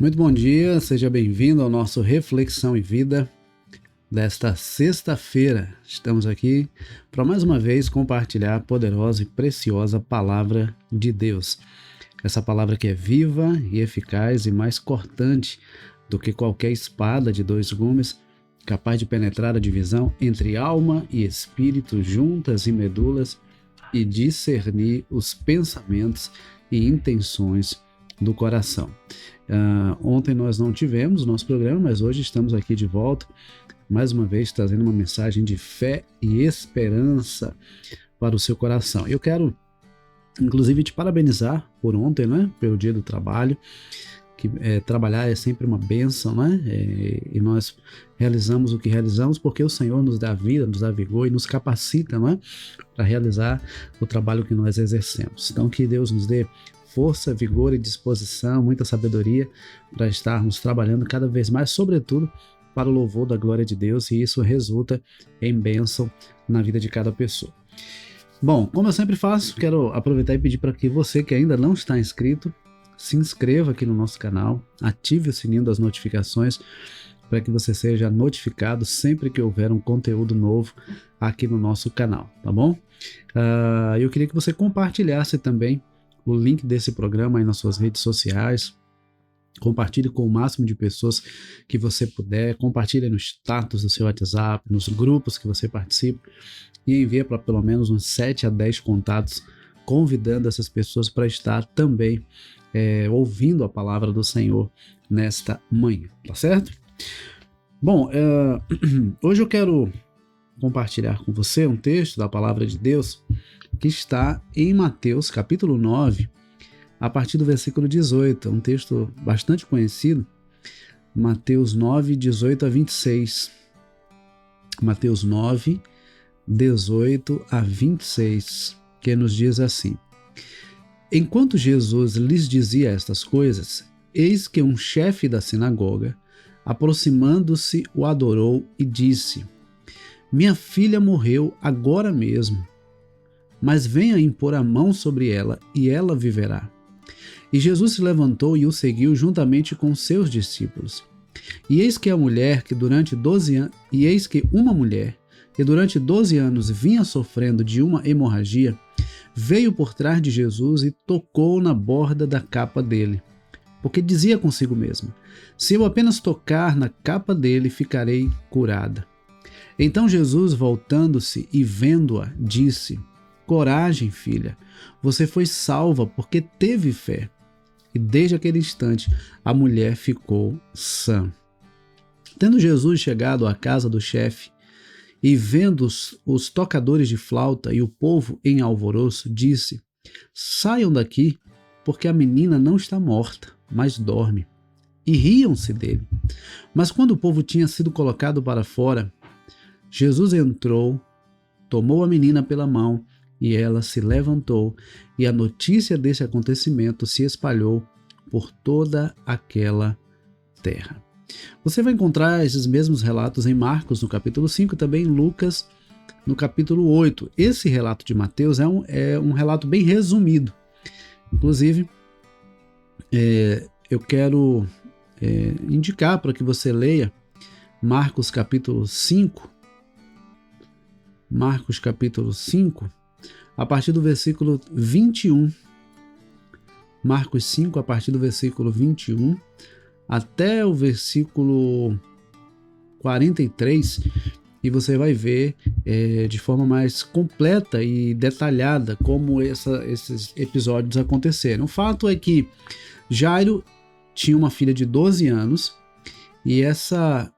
Muito bom dia, seja bem-vindo ao nosso Reflexão e Vida desta sexta-feira. Estamos aqui para mais uma vez compartilhar a poderosa e preciosa Palavra de Deus. Essa palavra que é viva e eficaz e mais cortante do que qualquer espada de dois gumes, capaz de penetrar a divisão entre alma e espírito, juntas e medulas, e discernir os pensamentos e intenções do coração. Ontem nós não tivemos o nosso programa, mas hoje estamos aqui de volta, mais uma vez trazendo uma mensagem de fé e esperança para o seu coração. Eu quero, inclusive, te parabenizar por ontem, né? Pelo dia do trabalho, que trabalhar é sempre uma bênção, né? E nós realizamos o que realizamos porque o Senhor nos dá vida, nos dá vigor e nos capacita, né? Para realizar o trabalho que nós exercemos. Então, que Deus nos dê força, vigor e disposição, muita sabedoria para estarmos trabalhando cada vez mais, sobretudo para o louvor da glória de Deus, e isso resulta em bênção na vida de cada pessoa. Bom, como eu sempre faço, quero aproveitar e pedir para que você que ainda não está inscrito, se inscreva aqui no nosso canal, ative o sininho das notificações para que você seja notificado sempre que houver um conteúdo novo aqui no nosso canal, tá bom? Eu queria que você compartilhasse também o link desse programa aí nas suas redes sociais, compartilhe com o máximo de pessoas que você puder, compartilhe no status do seu WhatsApp, nos grupos que você participa, e envie para pelo menos uns 7 a 10 contatos, convidando essas pessoas para estar também ouvindo a palavra do Senhor nesta manhã, tá certo? Bom, hoje eu quero compartilhar com você um texto da palavra de Deus que está em Mateus capítulo 9, a partir do versículo 18, um texto bastante conhecido, Mateus 9, 18 a 26. Mateus 9, 18 a 26, que nos diz assim: Enquanto Jesus lhes dizia estas coisas, eis que um chefe da sinagoga, aproximando-se, o adorou e disse: Minha filha morreu agora mesmo, mas venha impor a mão sobre ela e ela viverá. E Jesus se levantou e o seguiu juntamente com seus discípulos. E eis que uma mulher que durante 12 anos vinha sofrendo de uma hemorragia, veio por trás de Jesus e tocou na borda da capa dele, porque dizia consigo mesma: se eu apenas tocar na capa dele, ficarei curada. Então Jesus, voltando-se e vendo-a, disse: Coragem, filha, você foi salva porque teve fé. E desde aquele instante a mulher ficou sã. Tendo Jesus chegado à casa do chefe e vendo os tocadores de flauta e o povo em alvoroço, disse: Saiam daqui, porque a menina não está morta, mas dorme. E riam-se dele. Mas quando o povo tinha sido colocado para fora, Jesus entrou, tomou a menina pela mão, e ela se levantou, e a notícia desse acontecimento se espalhou por toda aquela terra. Você vai encontrar esses mesmos relatos em Marcos, no capítulo 5, e também em Lucas, no capítulo 8. Esse relato de Mateus é um relato bem resumido. Inclusive, eu quero indicar para que você leia Marcos capítulo 5, a partir do versículo 21, Marcos 5, a partir do versículo 21, até o versículo 43, e você vai ver de forma mais completa e detalhada como esses episódios aconteceram. O fato é que Jairo tinha uma filha de 12 anos, e essa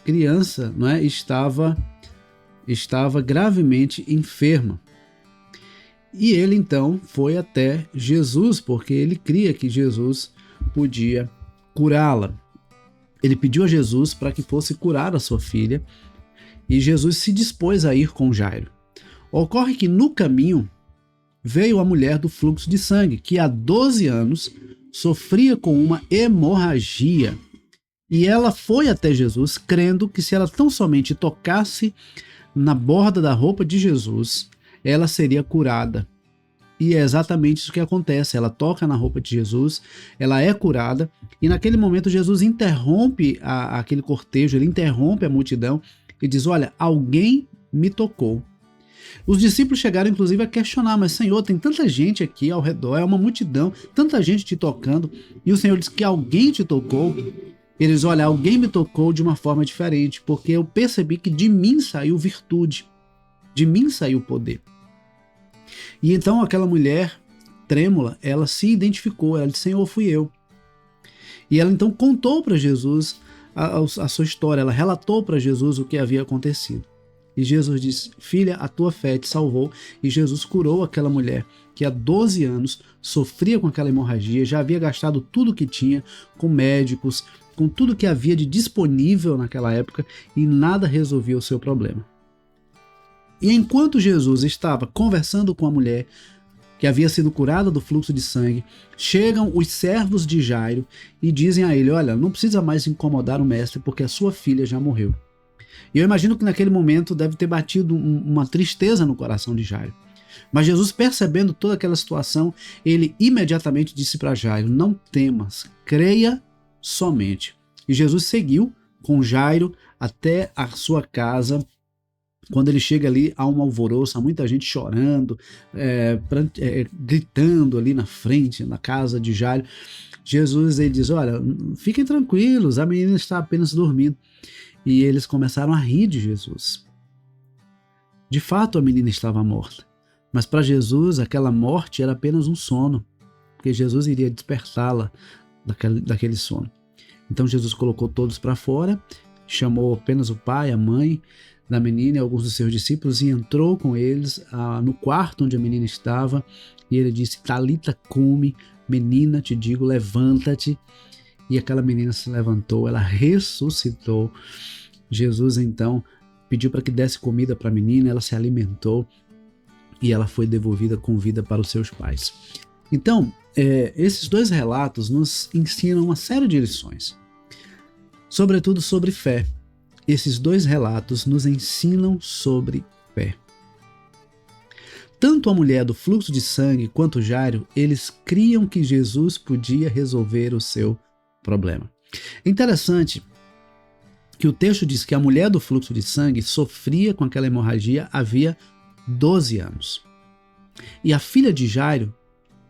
criança, não é, estava gravemente enferma. E ele então foi até Jesus, porque ele cria que Jesus podia curá-la. Ele pediu a Jesus para que fosse curar a sua filha, e Jesus se dispôs a ir com Jairo. Ocorre que no caminho veio a mulher do fluxo de sangue, que há 12 anos sofria com uma hemorragia. E ela foi até Jesus, crendo que se ela tão somente tocasse na borda da roupa de Jesus, ela seria curada. E é exatamente isso que acontece. Ela toca na roupa de Jesus, ela é curada, e naquele momento Jesus interrompe aquele cortejo, ele interrompe a multidão e diz: olha, alguém me tocou. Os discípulos chegaram inclusive a questionar: mas Senhor, tem tanta gente aqui ao redor, é uma multidão, tanta gente te tocando, e o Senhor diz que alguém te tocou. Eles: olha, alguém me tocou de uma forma diferente, porque eu percebi que de mim saiu virtude, de mim saiu poder. E então aquela mulher trêmula, ela se identificou, ela disse: Senhor, fui eu. E ela então contou para Jesus a sua história, ela relatou para Jesus o que havia acontecido. E Jesus disse: filha, a tua fé te salvou. E Jesus curou aquela mulher que há 12 anos sofria com aquela hemorragia, já havia gastado tudo que tinha com médicos, com tudo que havia de disponível naquela época, e nada resolvia o seu problema. E enquanto Jesus estava conversando com a mulher que havia sido curada do fluxo de sangue, chegam os servos de Jairo e dizem a ele: olha, não precisa mais incomodar o mestre, porque a sua filha já morreu. E eu imagino que naquele momento deve ter batido uma tristeza no coração de Jairo. Mas Jesus, percebendo toda aquela situação, ele imediatamente disse para Jairo: não temas, creia somente. E Jesus seguiu com Jairo até a sua casa. Quando ele chega ali, há um alvoroço, há muita gente chorando, gritando ali na frente, na casa de Jairo. Jesus, ele diz: olha, fiquem tranquilos, a menina está apenas dormindo. E eles começaram a rir de Jesus. De fato, a menina estava morta. Mas para Jesus, aquela morte era apenas um sono, porque Jesus iria despertá-la daquele sono. Então Jesus colocou todos para fora, chamou apenas o pai, a mãe da menina e alguns dos seus discípulos e entrou com eles no quarto onde a menina estava, e ele disse: Talita cumi, menina, te digo, levanta-te. E aquela menina se levantou, ela ressuscitou. Jesus então pediu para que desse comida para a menina, ela se alimentou e ela foi devolvida com vida para os seus pais. Então, esses dois relatos nos ensinam uma série de lições, sobretudo sobre fé. Esses dois relatos nos ensinam sobre fé. Tanto a mulher do fluxo de sangue quanto Jairo, eles criam que Jesus podia resolver o seu problema. É interessante que o texto diz que a mulher do fluxo de sangue sofria com aquela hemorragia havia 12 anos. E a filha de Jairo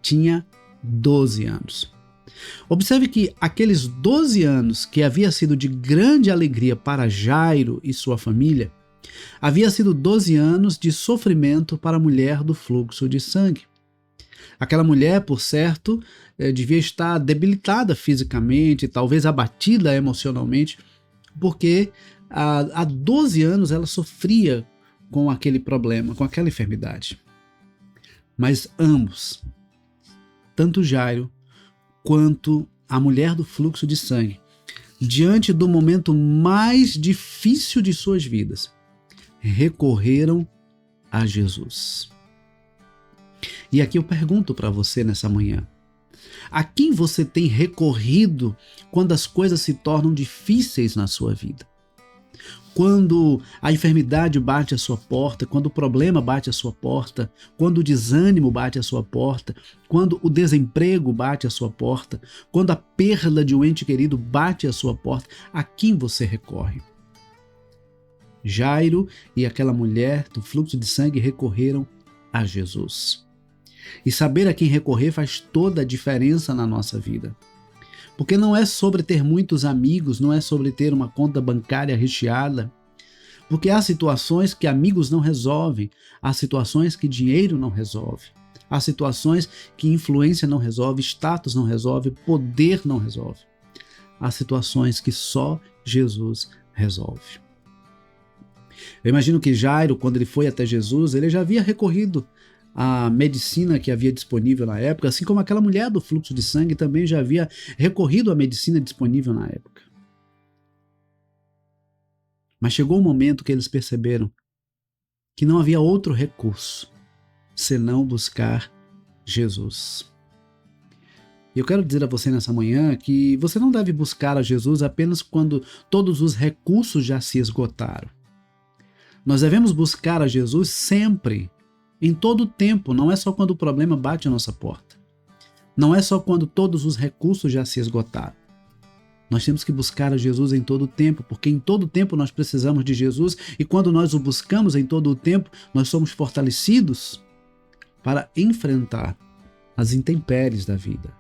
tinha 12 anos. Observe que aqueles 12 anos que havia sido de grande alegria para Jairo e sua família, havia sido 12 anos de sofrimento para a mulher do fluxo de sangue. Aquela mulher, por certo, devia estar debilitada fisicamente, talvez abatida emocionalmente, porque há 12 anos ela sofria com aquele problema, com aquela enfermidade. Mas ambos, tanto Jairo quanto a mulher do fluxo de sangue, diante do momento mais difícil de suas vidas, recorreram a Jesus. E aqui eu pergunto para você nessa manhã: a quem você tem recorrido quando as coisas se tornam difíceis na sua vida? Quando a enfermidade bate à sua porta, quando o problema bate à sua porta, quando o desânimo bate à sua porta, quando o desemprego bate à sua porta, quando a perda de um ente querido bate à sua porta, a quem você recorre? Jairo e aquela mulher do fluxo de sangue recorreram a Jesus. E saber a quem recorrer faz toda a diferença na nossa vida. Porque não é sobre ter muitos amigos, não é sobre ter uma conta bancária recheada. Porque há situações que amigos não resolvem, há situações que dinheiro não resolve, há situações que influência não resolve, status não resolve, poder não resolve. Há situações que só Jesus resolve. Eu imagino que Jairo, quando ele foi até Jesus, ele já havia recorrido à medicina que havia disponível na época, assim como aquela mulher do fluxo de sangue também já havia recorrido à medicina disponível na época. Mas chegou um momento que eles perceberam que não havia outro recurso senão buscar Jesus. E eu quero dizer a você nessa manhã que você não deve buscar a Jesus apenas quando todos os recursos já se esgotaram. Nós devemos buscar a Jesus sempre Em todo o tempo, não é só quando o problema bate à nossa porta. Não é só quando todos os recursos já se esgotaram. Nós temos que buscar a Jesus em todo o tempo, porque em todo o tempo nós precisamos de Jesus e quando nós o buscamos em todo o tempo, nós somos fortalecidos para enfrentar as intempéries da vida,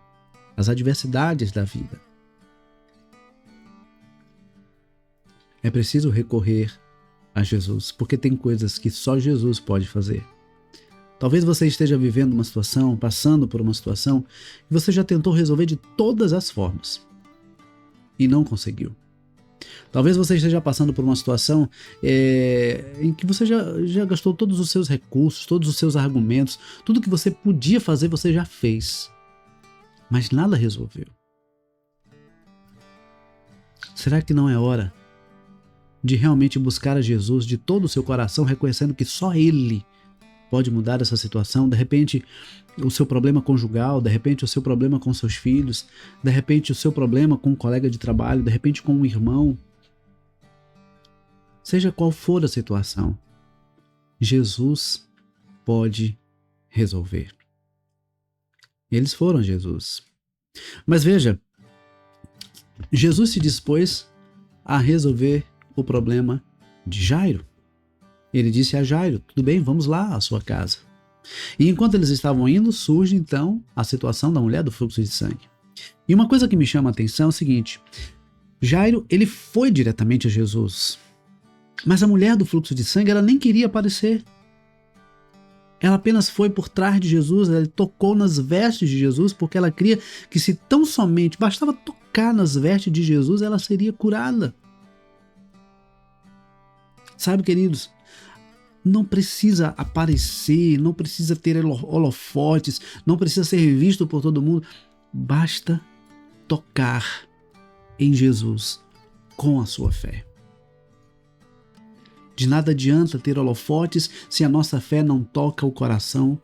as adversidades da vida. É preciso recorrer a Jesus, porque tem coisas que só Jesus pode fazer. Talvez você esteja vivendo uma situação, passando por uma situação, que você já tentou resolver de todas as formas e não conseguiu. Talvez você esteja passando por uma situação em que você já gastou todos os seus recursos, todos os seus argumentos, tudo que você podia fazer você já fez, mas nada resolveu. Será que não é hora de realmente buscar a Jesus de todo o seu coração, reconhecendo que só Ele pode mudar essa situação? De repente, o seu problema conjugal, de repente, o seu problema com seus filhos, de repente, o seu problema com um colega de trabalho, de repente, com um irmão. Seja qual for a situação, Jesus pode resolver. Eles foram a Jesus. Mas veja, Jesus se dispôs a resolver o problema de Jairo. Ele disse a Jairo: tudo bem, vamos lá à sua casa. E enquanto eles estavam indo, surge então a situação da mulher do fluxo de sangue. E uma coisa que me chama a atenção é o seguinte: Jairo, ele foi diretamente a Jesus, mas a mulher do fluxo de sangue, ela nem queria aparecer. Ela apenas foi por trás de Jesus, ela tocou nas vestes de Jesus, porque ela cria que se tão somente bastava tocar nas vestes de Jesus, ela seria curada. Sabe, queridos, não precisa aparecer, não precisa ter holofotes, não precisa ser visto por todo mundo. Basta tocar em Jesus com a sua fé. De nada adianta ter holofotes se a nossa fé não toca o coração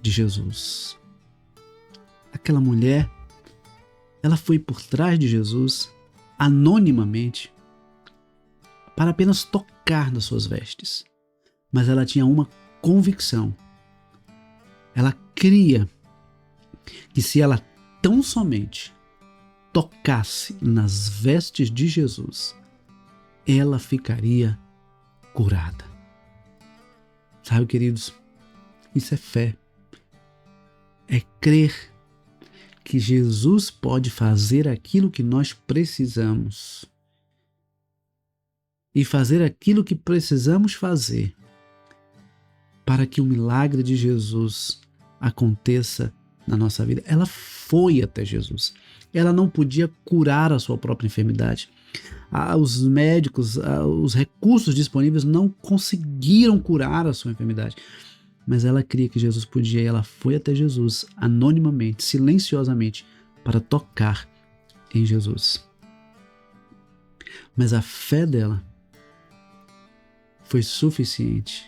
de Jesus. Aquela mulher, ela foi por trás de Jesus, anonimamente, para apenas tocar nas suas vestes. Mas ela tinha uma convicção. Ela cria que se ela tão somente tocasse nas vestes de Jesus, ela ficaria curada. Sabe, queridos, isso é fé. É crer que Jesus pode fazer aquilo que nós precisamos. E fazer aquilo que precisamos fazer para que o milagre de Jesus aconteça na nossa vida. Ela foi até Jesus. Ela não podia curar a sua própria enfermidade. Os médicos, os recursos disponíveis não conseguiram curar a sua enfermidade. Mas ela cria que Jesus podia e ela foi até Jesus, anonimamente, silenciosamente, para tocar em Jesus. Mas a fé dela foi suficiente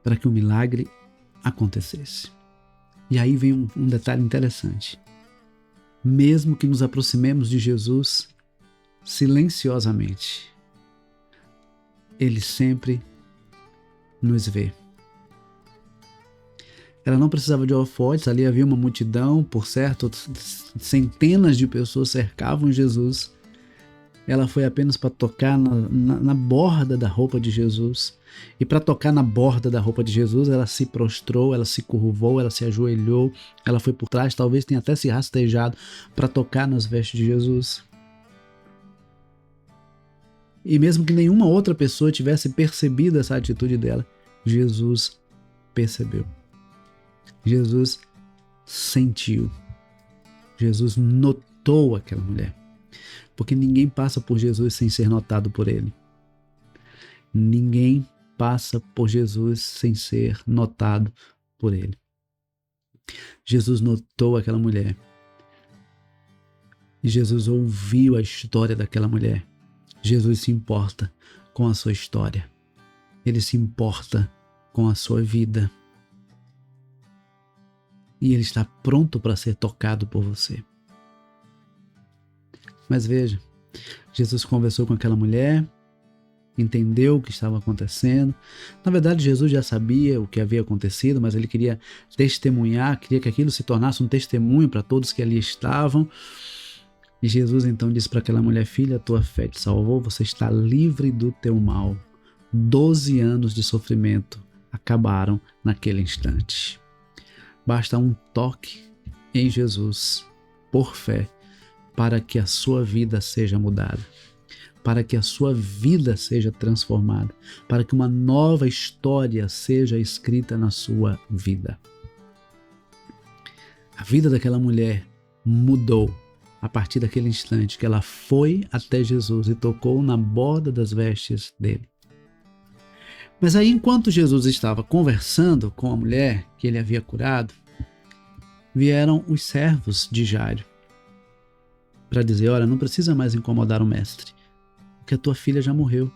para que o milagre acontecesse. E aí vem um detalhe interessante. Mesmo que nos aproximemos de Jesus silenciosamente, Ele sempre nos vê. Ela não precisava de holofotes, ali havia uma multidão, por certo, centenas de pessoas cercavam Jesus. Ela foi apenas para tocar na borda da roupa de Jesus. E para tocar na borda da roupa de Jesus, ela se prostrou, ela se curvou, ela se ajoelhou, ela foi por trás, talvez tenha até se rastejado para tocar nas vestes de Jesus. E mesmo que nenhuma outra pessoa tivesse percebido essa atitude dela, Jesus percebeu. Jesus sentiu. Jesus notou aquela mulher. Porque ninguém passa por Jesus sem ser notado por Ele. Ninguém passa por Jesus sem ser notado por Ele. Jesus notou aquela mulher. E Jesus ouviu a história daquela mulher. Jesus se importa com a sua história. Ele se importa com a sua vida. E Ele está pronto para ser tocado por você. Mas veja, Jesus conversou com aquela mulher, entendeu o que estava acontecendo. Na verdade, Jesus já sabia o que havia acontecido, mas ele queria testemunhar, queria que aquilo se tornasse um testemunho para todos que ali estavam. E Jesus então disse para aquela mulher: filha, a tua fé te salvou, você está livre do teu mal. 12 anos de sofrimento acabaram naquele instante. Basta um toque em Jesus, por fé, para que a sua vida seja mudada, para que a sua vida seja transformada, para que uma nova história seja escrita na sua vida. A vida daquela mulher mudou a partir daquele instante que ela foi até Jesus e tocou na borda das vestes dele. Mas aí, enquanto Jesus estava conversando com a mulher que ele havia curado, vieram os servos de Jairo para dizer: olha, não precisa mais incomodar o mestre, porque a tua filha já morreu.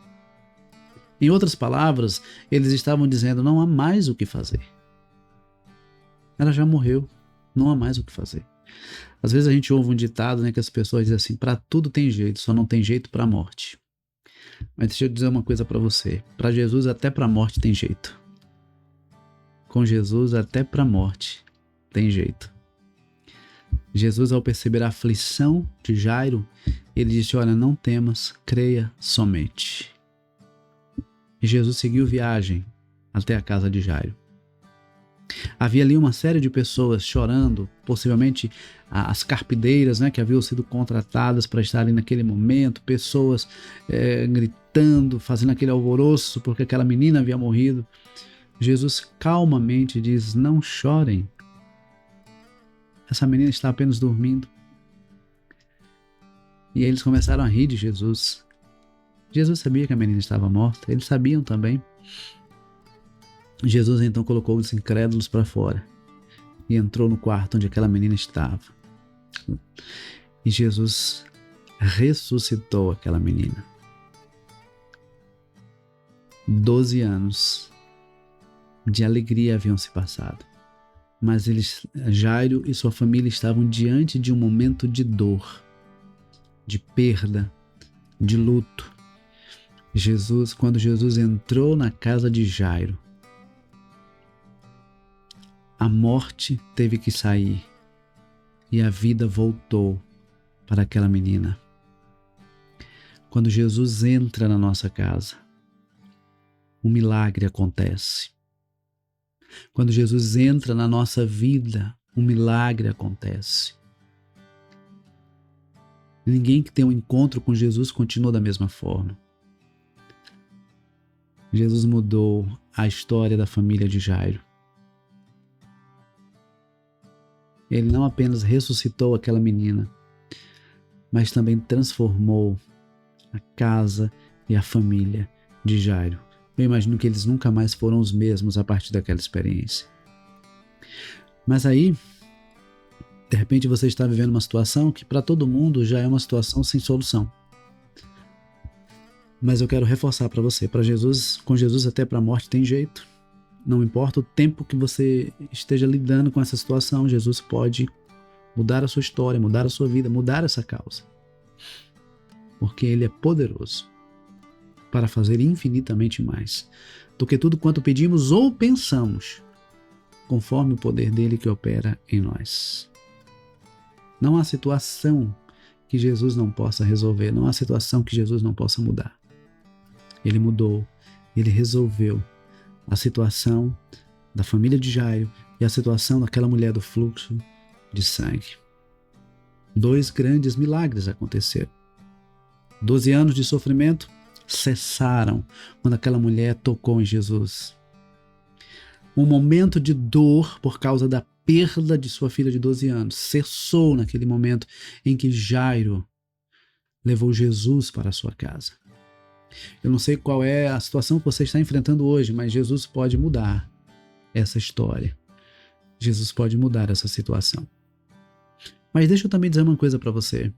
Em outras palavras, eles estavam dizendo: não há mais o que fazer. Ela já morreu, não há mais o que fazer. Às vezes a gente ouve um ditado, né, que as pessoas dizem assim: para tudo tem jeito, só não tem jeito para a morte. Mas deixa eu dizer uma coisa para você: para Jesus até para a morte tem jeito. Com Jesus até para a morte tem jeito. Jesus, ao perceber a aflição de Jairo, ele disse: olha, não temas, creia somente. E Jesus seguiu viagem até a casa de Jairo. Havia ali uma série de pessoas chorando, possivelmente as carpideiras, né, que haviam sido contratadas para estar ali naquele momento, pessoas gritando, fazendo aquele alvoroço porque aquela menina havia morrido. Jesus calmamente diz: não chorem, essa menina está apenas dormindo. E eles começaram a rir de Jesus. Jesus sabia que a menina estava morta, eles sabiam também. Jesus então colocou os incrédulos para fora e entrou no quarto onde aquela menina estava. E Jesus ressuscitou aquela menina. 12 anos de alegria haviam se passado, mas Jairo e sua família estavam diante de um momento de dor, de perda, de luto. Quando Jesus entrou na casa de Jairo, a morte teve que sair e a vida voltou para aquela menina. Quando Jesus entra na nossa casa, um milagre acontece. Quando Jesus entra na nossa vida, um milagre acontece. Ninguém que tem um encontro com Jesus continua da mesma forma. Jesus mudou a história da família de Jairo. Ele não apenas ressuscitou aquela menina, mas também transformou a casa e a família de Jairo. Eu imagino que eles nunca mais foram os mesmos a partir daquela experiência. Mas aí, de repente você está vivendo uma situação que para todo mundo já é uma situação sem solução. Mas eu quero reforçar para você, com Jesus até para a morte tem jeito. Não importa o tempo que você esteja lidando com essa situação, Jesus pode mudar a sua história, mudar a sua vida, mudar essa causa. Porque Ele é poderoso para fazer infinitamente mais do que tudo quanto pedimos ou pensamos, conforme o poder dele que opera em nós. Não há situação que Jesus não possa resolver, não há situação que Jesus não possa mudar. Ele mudou, ele resolveu a situação da família de Jairo e a situação daquela mulher do fluxo de sangue. 2 grandes milagres aconteceram. 12 anos de sofrimento cessaram quando aquela mulher tocou em Jesus. Um momento de dor por causa da perda de sua filha de 12 anos cessou naquele momento em que Jairo levou Jesus para a sua casa. Eu não sei qual é a situação que você está enfrentando hoje, mas Jesus pode mudar essa história. Jesus pode mudar essa situação. Mas deixa eu também dizer uma coisa para você.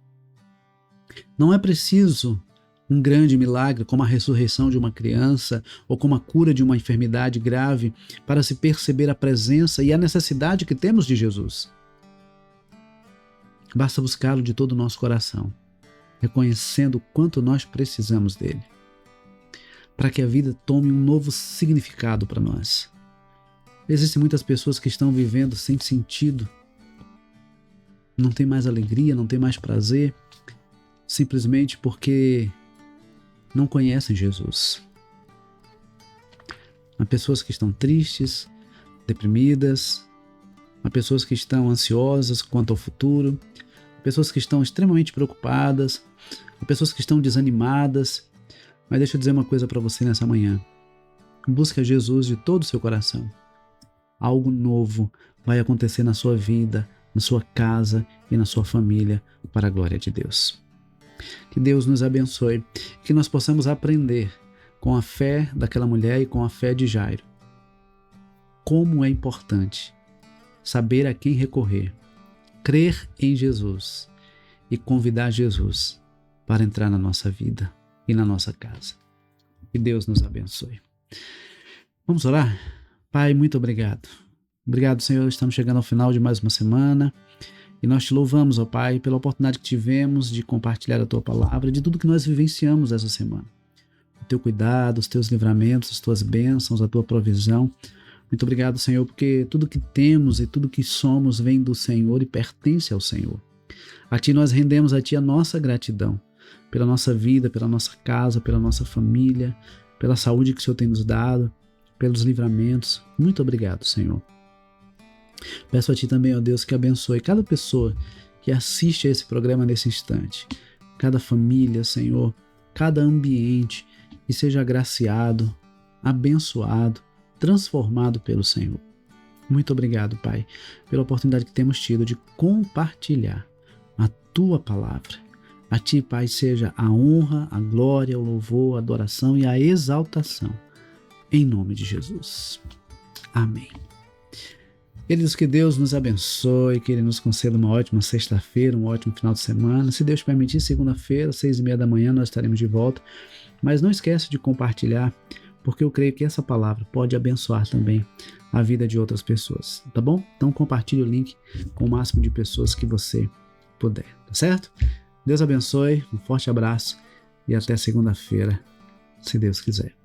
Não é preciso um grande milagre como a ressurreição de uma criança ou como a cura de uma enfermidade grave para se perceber a presença e a necessidade que temos de Jesus. Basta buscá-lo de todo o nosso coração, reconhecendo o quanto nós precisamos dele. para que a vida tome um novo significado para nós. Existem muitas pessoas que estão vivendo sem sentido, não tem mais alegria, não tem mais prazer, simplesmente porque não conhecem Jesus. Há pessoas que estão tristes, deprimidas, há pessoas que estão ansiosas quanto ao futuro, há pessoas que estão extremamente preocupadas, há pessoas que estão desanimadas. Mas deixa eu dizer uma coisa para você nessa manhã. Busque a Jesus de todo o seu coração. Algo novo vai acontecer na sua vida, na sua casa e na sua família, para a glória de Deus. Que Deus nos abençoe, que nós possamos aprender com a fé daquela mulher e com a fé de Jairo como é importante saber a quem recorrer, crer em Jesus e convidar Jesus para entrar na nossa vida e na nossa casa. Que Deus nos abençoe. Vamos orar? Pai, muito obrigado. Obrigado, Senhor. Estamos chegando ao final de mais uma semana e nós te louvamos, ó Pai, pela oportunidade que tivemos de compartilhar a Tua palavra, de tudo que nós vivenciamos essa semana. O Teu cuidado, os Teus livramentos, as Tuas bênçãos, a Tua provisão. Muito obrigado, Senhor, porque tudo que temos e tudo que somos vem do Senhor e pertence ao Senhor. A Ti nós rendemos a Ti a nossa gratidão pela nossa vida, pela nossa casa, pela nossa família, pela saúde que o Senhor tem nos dado, pelos livramentos. Muito obrigado, Senhor. Peço a Ti também, ó Deus, que abençoe cada pessoa que assiste a esse programa nesse instante, cada família, Senhor, cada ambiente, e seja agraciado, abençoado, transformado pelo Senhor. Muito obrigado, Pai, pela oportunidade que temos tido de compartilhar a Tua palavra. A Ti, Pai, seja a honra, a glória, o louvor, a adoração e a exaltação, em nome de Jesus. Amém. Queridos, que Deus nos abençoe, que Ele nos conceda uma ótima sexta-feira, um ótimo final de semana. Se Deus permitir, segunda-feira, 6:30 da manhã, nós estaremos de volta. Mas não esquece de compartilhar, porque eu creio que essa palavra pode abençoar também a vida de outras pessoas, tá bom? Então compartilhe o link com o máximo de pessoas que você puder, tá certo? Deus abençoe, um forte abraço e até segunda-feira, se Deus quiser.